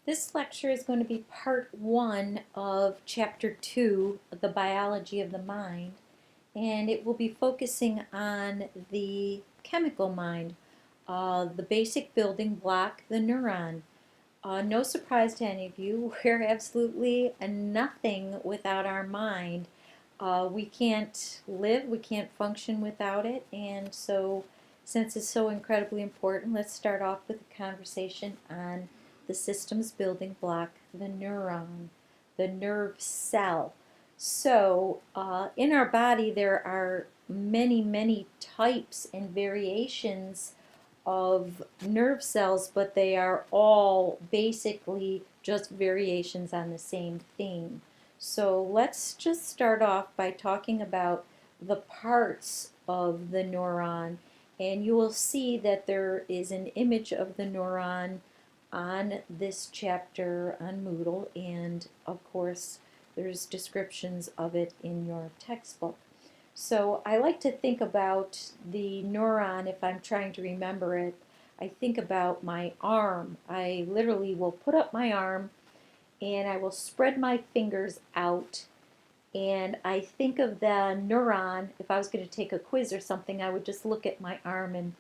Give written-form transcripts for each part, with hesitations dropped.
This lecture is going to be part one of chapter two, The Biology of the Mind, and it will be focusing on the chemical mind, the basic building block, the neuron. No surprise to any of you, we're absolutely nothing without our mind. We can't live, we can't function without it, and so since it's so incredibly important, let's start off with a conversation on the system's building block, the neuron, the nerve cell. So, in our body, there are many, many types and variations of nerve cells, but they are all basically just variations on the same theme. So let's just start off by talking about the parts of the neuron, and you will see that there is an image of the neuron on this chapter on Moodle, and of course there's descriptions of it in your textbook. So I like to think about the neuron if I'm trying to remember it. I think about my arm. I literally will put up my arm and I will spread my fingers out, and I think of the neuron. If I was going to take a quiz or something, I would just look at my arm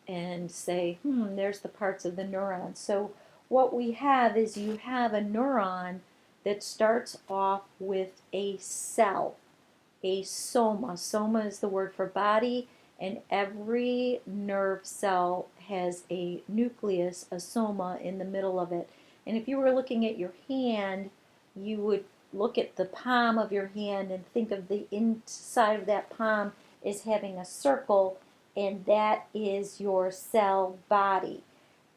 and say, there's the parts of the neuron. So what we have is you have a neuron that starts off with a cell, a soma. Soma is the word for body, and every nerve cell has a nucleus, a soma, in the middle of it. And if you were looking at your hand, you would look at the palm of your hand and think of the inside of that palm as having a circle, and that is your cell body.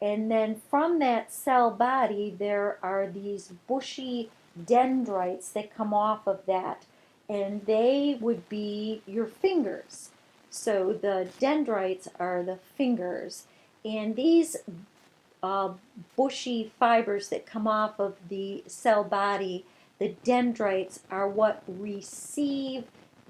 And then from that cell body, there are these bushy dendrites that come off of that, and they would be your fingers. So the dendrites are the fingers, and these uh, bushy fibers that come off of the cell body, the dendrites, are what receive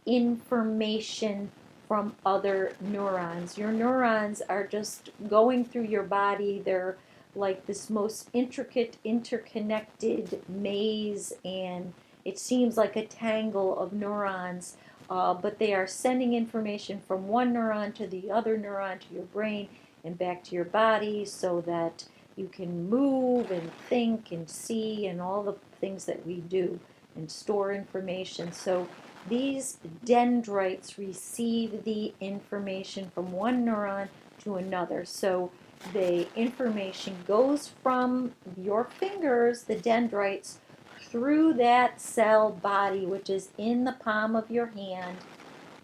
information from other neurons. Your neurons are just going through your body. They're like this most intricate, interconnected maze, and it seems like a tangle of neurons, but they are sending information from one neuron to the other neuron to your brain and back to your body so that you can move and think and see and all the things that we do and store information. So these dendrites receive the information from one neuron to another. So the information goes from your fingers, the dendrites, through that cell body, which is in the palm of your hand,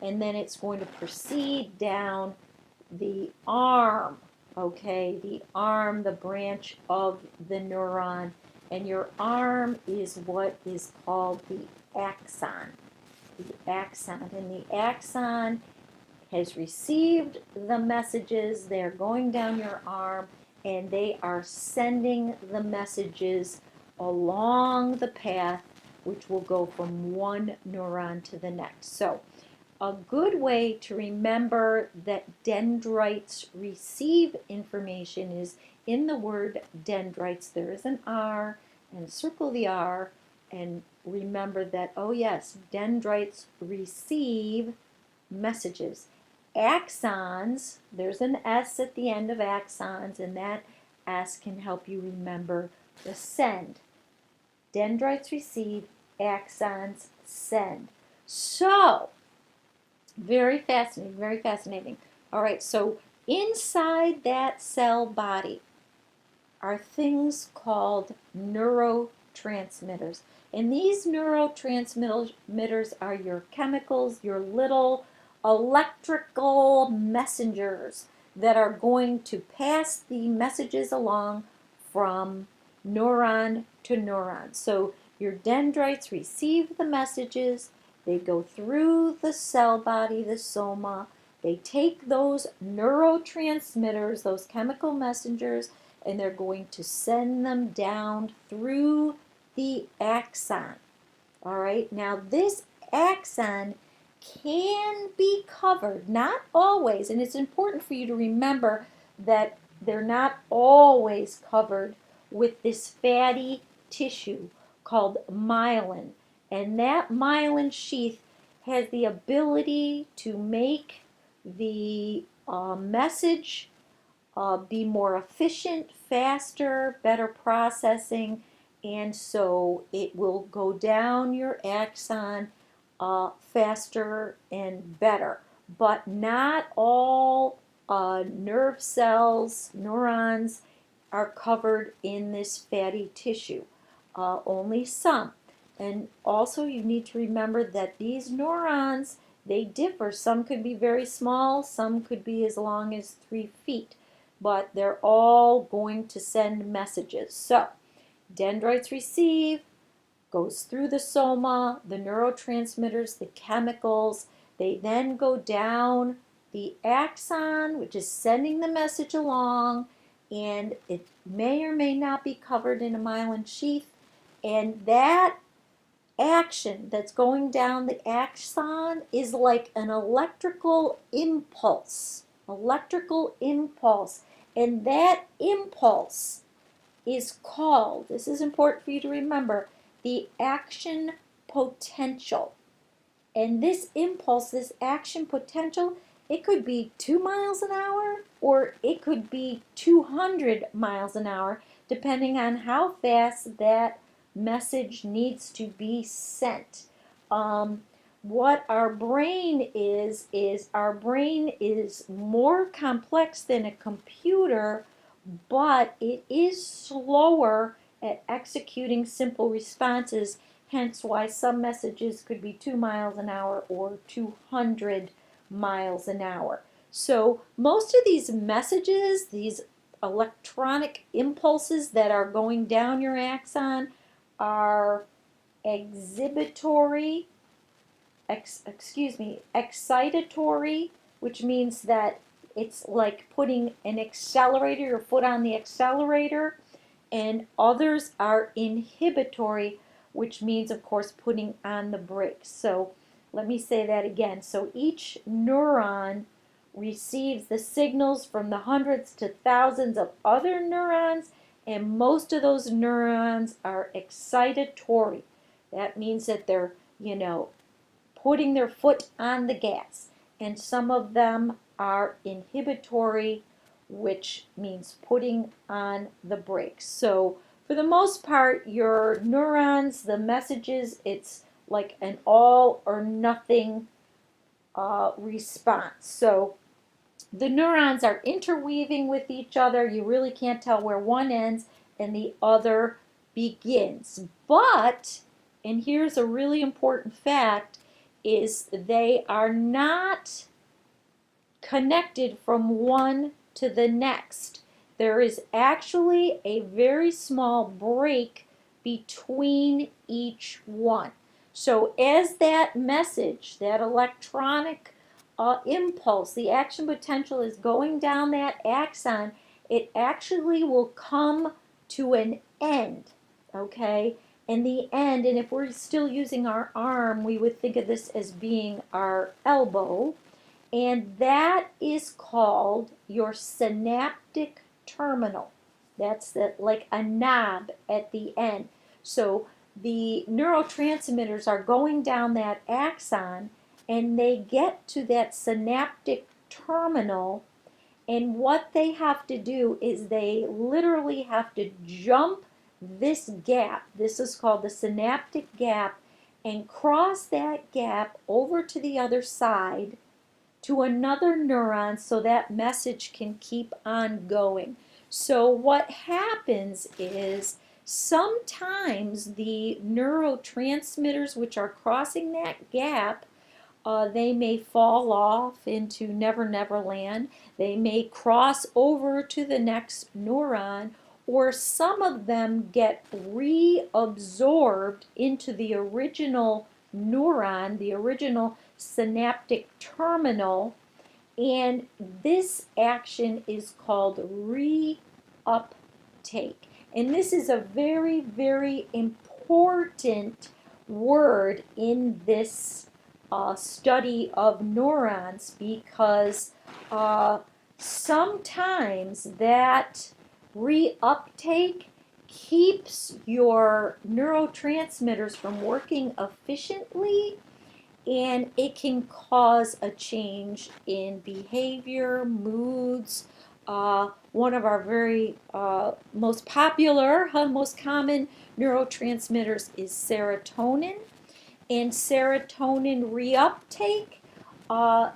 and then it's going to proceed down the arm, okay? The arm, the branch of the neuron, and your arm is what is called the axon. The axon, and the axon has received the messages. They're going down your arm, and they are sending the messages along the path, which will go from one neuron to the next. So a good way to remember that dendrites receive information is in the word dendrites. There is an R, and circle the R, and remember that, oh yes, dendrites receive messages. Axons, there's an S at the end of axons, and that S can help you remember the send. Dendrites receive, axons send. So, very fascinating, very fascinating. All right, so inside that cell body are things called neurotransmitters. And these neurotransmitters are your chemicals, your little electrical messengers that are going to pass the messages along from neuron to neuron. So your dendrites receive the messages, they go through the cell body, the soma, they take those neurotransmitters, those chemical messengers, and they're going to send them down through the axon. All right, now this axon can be covered, not always, and it's important for you to remember that they're not always covered with this fatty tissue called myelin. And that myelin sheath has the ability to make the message be more efficient, faster, better processing, and so it will go down your axon faster and better. But not all nerve cells, neurons, are covered in this fatty tissue. Only some. And also you need to remember that these neurons, they differ. Some could be very small, some could be as long as 3 feet, but they're all going to send messages. So dendrites receive, goes through the soma, the neurotransmitters, the chemicals, they then go down the axon, which is sending the message along, and it may or may not be covered in a myelin sheath, and that action that's going down the axon is like an electrical impulse, and that impulse is called, this is important for you to remember, the action potential. And this impulse, this action potential, it could be 2 miles an hour or it could be 200 miles an hour, depending on how fast that message needs to be sent. What our brain is our brain is more complex than a computer, but it is slower at executing simple responses, hence why some messages could be 2 miles an hour or 200 miles an hour. So most of these messages, these electronic impulses that are going down your axon are excitatory, which means that it's like putting an accelerator, your foot on the accelerator, and others are inhibitory, which means, of course, putting on the brakes. So let me say that again. So each neuron receives the signals from the hundreds to thousands of other neurons, and most of those neurons are excitatory. That means that they're, putting their foot on the gas, and some of them are inhibitory, which means putting on the brakes. So for the most part, your neurons, the messages, it's like an all or nothing response. So the neurons are interweaving with each other. You really can't tell where one ends and the other begins. But, and here's a really important fact, is they are not connected from one to the next. There is actually a very small break between each one. So as that message, that electronic impulse, the action potential is going down that axon, it actually will come to an end, okay? And the end, and if we're still using our arm, we would think of this as being our elbow, and that is called your synaptic terminal. That's like a knob at the end. So the neurotransmitters are going down that axon, and they get to that synaptic terminal, and what they have to do is they literally have to jump this gap. This is called the synaptic gap, and cross that gap over to the other side to another neuron so that message can keep on going. So what happens is sometimes the neurotransmitters which are crossing that gap, they may fall off into Never Never Land. They may cross over to the next neuron, or some of them get reabsorbed into the original neuron, the original synaptic terminal, and this action is called reuptake. And this is a very, very important word in this study of neurons, because sometimes that reuptake keeps your neurotransmitters from working efficiently, and it can cause a change in behavior, moods. One of our very most popular, most common neurotransmitters is serotonin, and serotonin reuptake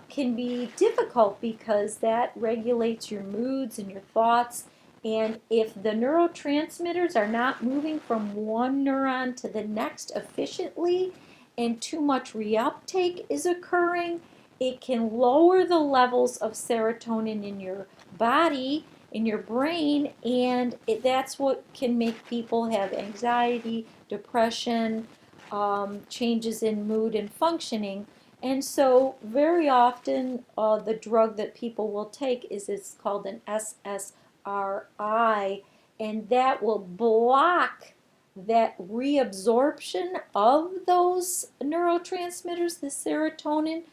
can be difficult because that regulates your moods and your thoughts. And if the neurotransmitters are not moving from one neuron to the next efficiently, and too much reuptake is occurring, it can lower the levels of serotonin in your body, in your brain, and that's what can make people have anxiety, depression, changes in mood and functioning. And so, very often, the drug that people will take is it's called an SSRI, and that will block that reabsorption of those neurotransmitters, the serotonin,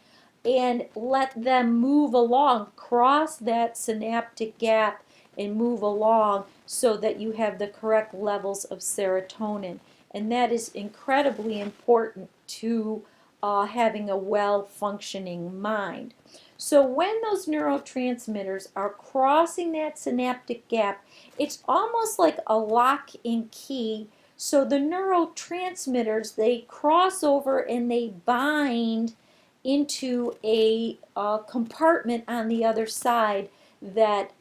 and let them move along, cross that synaptic gap and move along so that you have the correct levels of serotonin. And that is incredibly important to having a well-functioning mind. So when those neurotransmitters are crossing that synaptic gap, it's almost like a lock and key. So the neurotransmitters, they cross over and they bind into a compartment on the other side that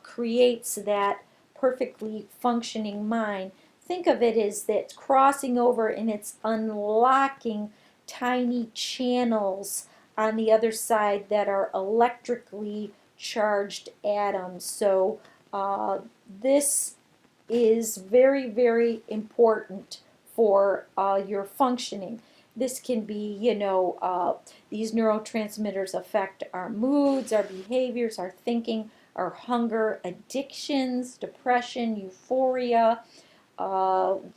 creates that perfectly functioning mind. Think of it as that crossing over and it's unlocking tiny channels on the other side that are electrically charged atoms. So this is very, very important for your functioning. This can be, these neurotransmitters affect our moods, our behaviors, our thinking, our hunger, addictions, depression, euphoria. One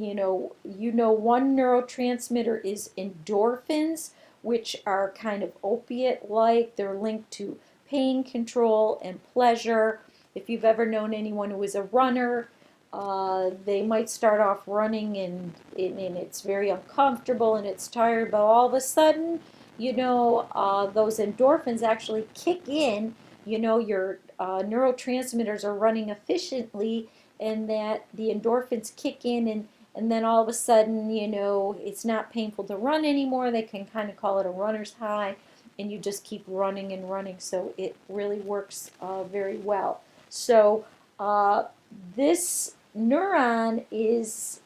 neurotransmitter is endorphins, which are kind of opiate-like. They're linked to pain control and pleasure. If you've ever known anyone who is a runner, they might start off running and it's very uncomfortable and it's tired, but all of a sudden, those endorphins actually kick in. Your neurotransmitters are running efficiently, and that the endorphins kick in, and then all of a sudden, it's not painful to run anymore. They can kind of call it a runner's high, and you just keep running and running. So it really works very well. So this neuron is,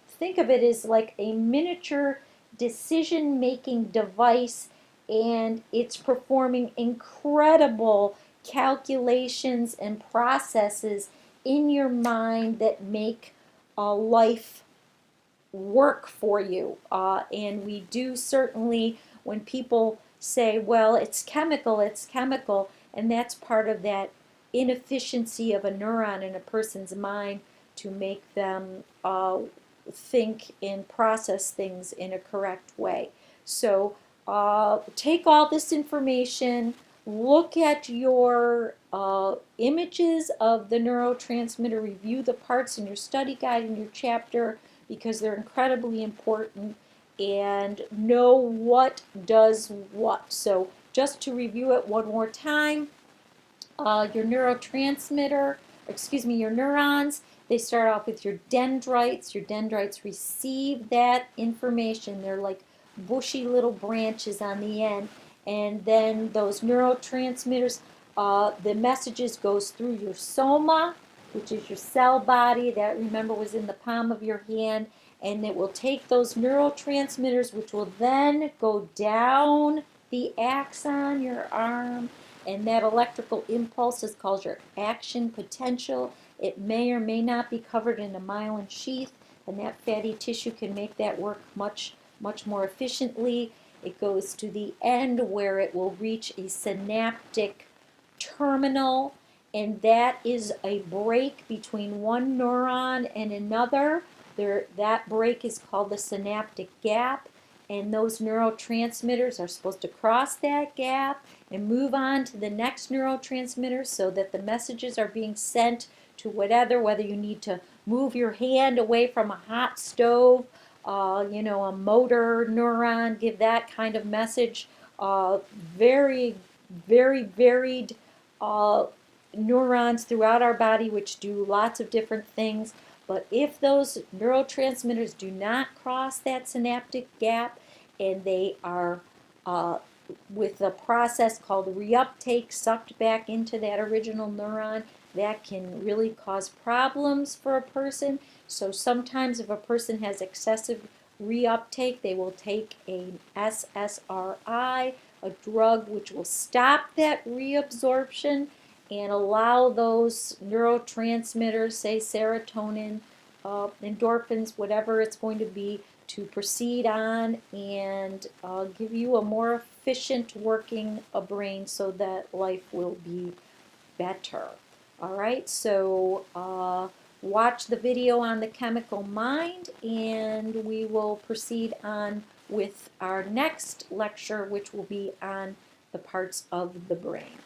think of it as like a miniature decision-making device, and it's performing incredible calculations and processes in your mind that make life work for you. And we do certainly, when people say, well, it's chemical, and that's part of that inefficiency of a neuron in a person's mind to make them think and process things in a correct way. So take all this information, look at your images of the neurotransmitter, review the parts in your study guide in your chapter because they're incredibly important, and know what does what. So just to review it one more time, your your neurons, they start off with your dendrites. Your dendrites receive that information. They're like bushy little branches on the end. And then those neurotransmitters, the messages goes through your soma, which is your cell body that, remember, was in the palm of your hand. And it will take those neurotransmitters, which will then go down the axon, your arm, and that electrical impulse is called your action potential. It may or may not be covered in a myelin sheath, and that fatty tissue can make that work much, much more efficiently. It goes to the end where it will reach a synaptic terminal, and that is a break between one neuron and another. That break is called the synaptic gap, and those neurotransmitters are supposed to cross that gap and move on to the next neurotransmitter so that the messages are being sent to whether you need to move your hand away from a hot stove, you know, a motor neuron, give that kind of message. Very, very varied neurons throughout our body which do lots of different things. But if those neurotransmitters do not cross that synaptic gap and they are with a process called reuptake sucked back into that original neuron, that can really cause problems for a person. So sometimes if a person has excessive reuptake, they will take a SSRI, a drug which will stop that reabsorption and allow those neurotransmitters, say serotonin, endorphins, whatever it's going to be, to proceed on and give you a more efficient working brain so that life will be better. All right, so watch the video on the chemical mind, and we will proceed on with our next lecture, which will be on the parts of the brain.